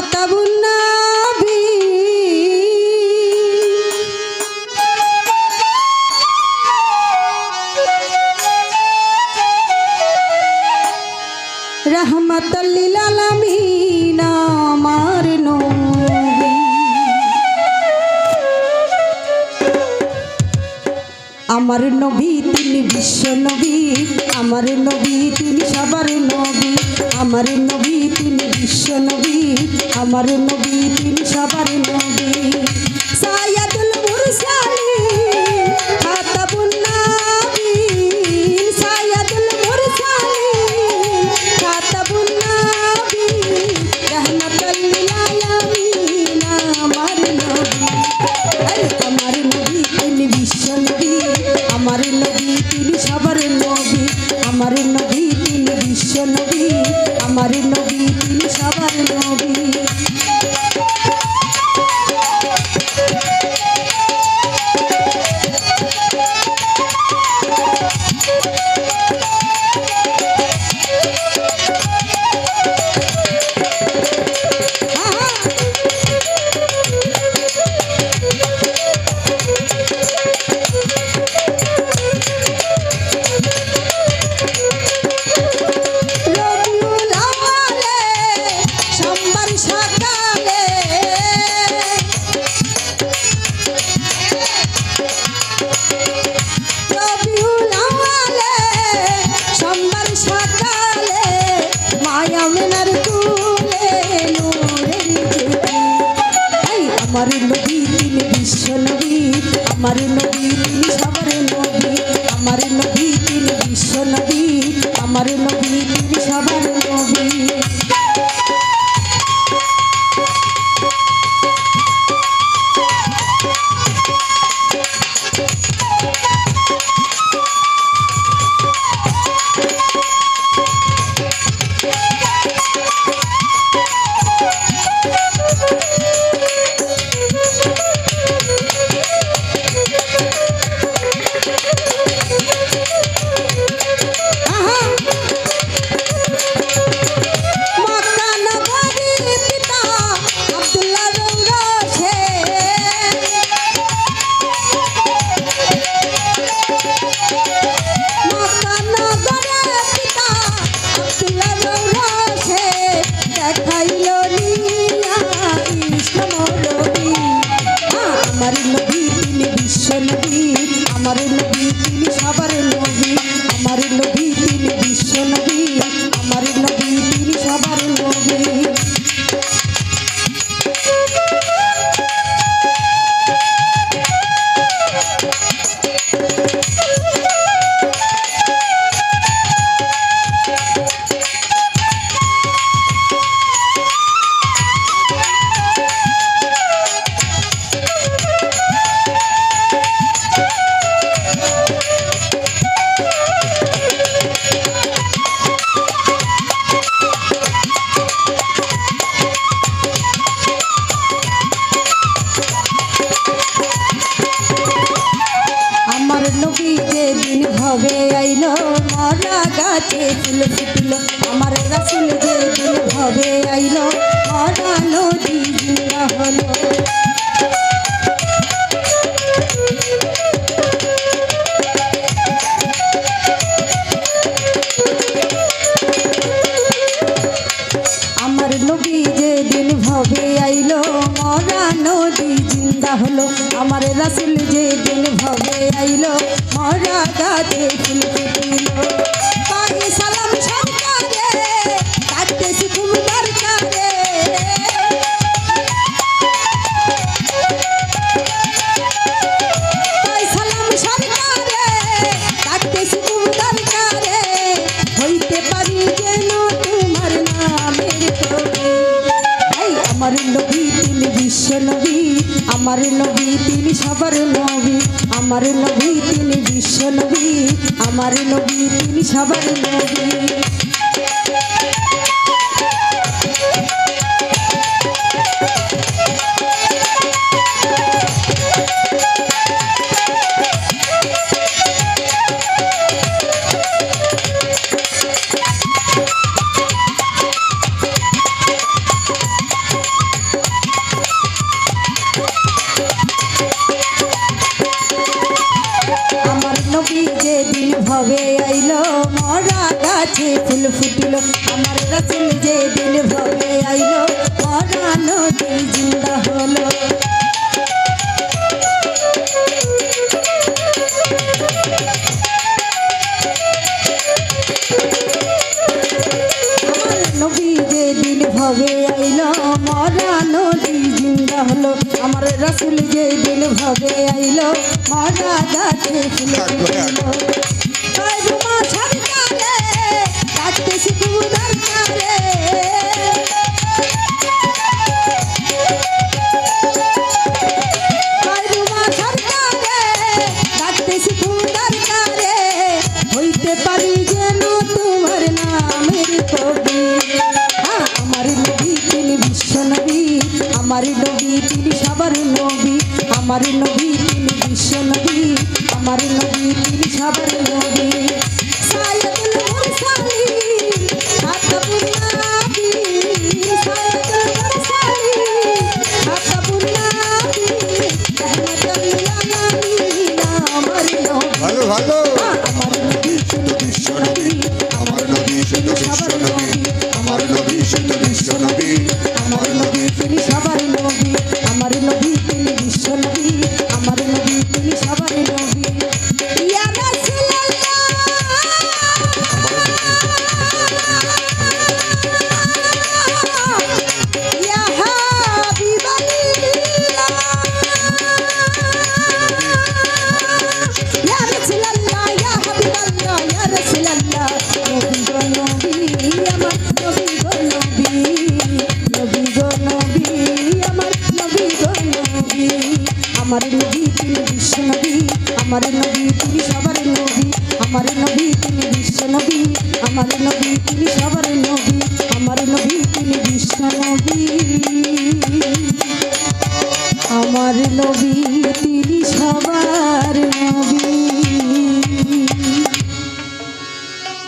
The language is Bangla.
খাতাবুন নবী रहमतुल लिल आलामीन আমার নবী আমার নবী তিনি বিশ্ব নবী আমার নবী তিনি সবার নবী আমার নবী তিনি বিশ্ব নবী আমার নবী তিনি সবার নবী সাইয়্যিদুল মুরসালিন খাতাবুন নবীন সাইয়্যিদুল মুরসালিন খাতাবুন নবীন রহমাতুল লিল আলামিন আমার নবী আমার নবী তিনি বিশ্ব নবী আমার নবী তিনি সবার নবী আমার নবী তিনি বিশ্ব নবী আমার নবী তিনি সবার নবী আমার নবী তিনি বিশ্ব নবী আমার নবী তিনি সবার নবী আমার নবী তিনি বিশ্ব নবী আমার নবী তিনি সবার নবী আমার নবী তিনি বিশ্ব নবী আমার নবী তিনি সবার নবী আমার নবী তিনি বিশ্ব নবী আমার নবী তিনি সবার নবী নবী যেদিন ভবে আইলো মরা গাছে ফুল ফুটলো আমার রাসূল যেদিন ভবে আইলো মরা নদী জিন্দা হলো আমার নবী যেদিন ভবে আইলো মরা নদী জিন্দা হলো আমার রাসূল যেদিন ভবে আইলো মরা গাছে ফুল ফুটলো পায়ে সালাম সরকারে কাটতেছি খুব দরকারে পায়ে সালাম সরকারে কাটতেছি খুব দরকারে হইতে পারি যেন তোমার নামের কবি আমার নবী তিনি বিশ্ব নবী আমার নবী তিনি সবার নবী আমার নবী তিনি বিশ্ব নবী আমার নবী তিনি সবার নবী গাছে ফুল ফুটিল আমার রসুল যে দিন ভবে আইলো মরা নদী জিন্দা হলো নবী যে দিন ভবে আইলো মরা নদী জিন্দা হলো আমার রসুল যে দিন ভবে আইলো মরা গাছে ফুল ফুটিল কায়রুমা সরকারে কাটতে শিখু দরকারে কায়রুমা সরকারে কাটতে শিখু দরকারে হইতে পারি যেন তোমার নামের কবি আমার নবী তিনি বিশ্ব নবী আমার নবী তিনি সবার নবী আমার নবী তিনি বিশ্ব নবী আমার নবী তিনি সবার নবী সাইয়্যিদুল মুরসালিন খাতাবুন নবীন সাইয়্যিদুল মুরসালিন খাতাবুন নবীন রহমাতুল লিল আলামিন আমার নবী ভালো ভালো আমার নবী তিনি বিশ্ব নবী আমার নবী শুদ্ধ বিশ্ব নবী আমার নবী শুদ্ধ বিশ্ব নবী আমার নবী তিনি সবার নবী আমার নবী তিনি বিশ্ব নবী আমার নবী তিনি সবার নবী ইয়া রাসূলুল্লাহ ইয়া হাবিবাল্লাহ ইয়া রাসূলুল্লাহ ইয়া হাবিবাল্লাহ ইয়া রাসূলুল্লাহ নবী গো নবী আমার নবী গো নবী নবী গো নবী আমার নবী গো নবী আমার নবী তিনি বিশ্ব নবী আমার নবী তিনি সবার নবী আমার নবী তিনি বিশ্ব নবী আমার নবী তিনি সবার নবী আমার নবী তিনি বিশ্ব নবী আমার নবী তিনি সবার নবী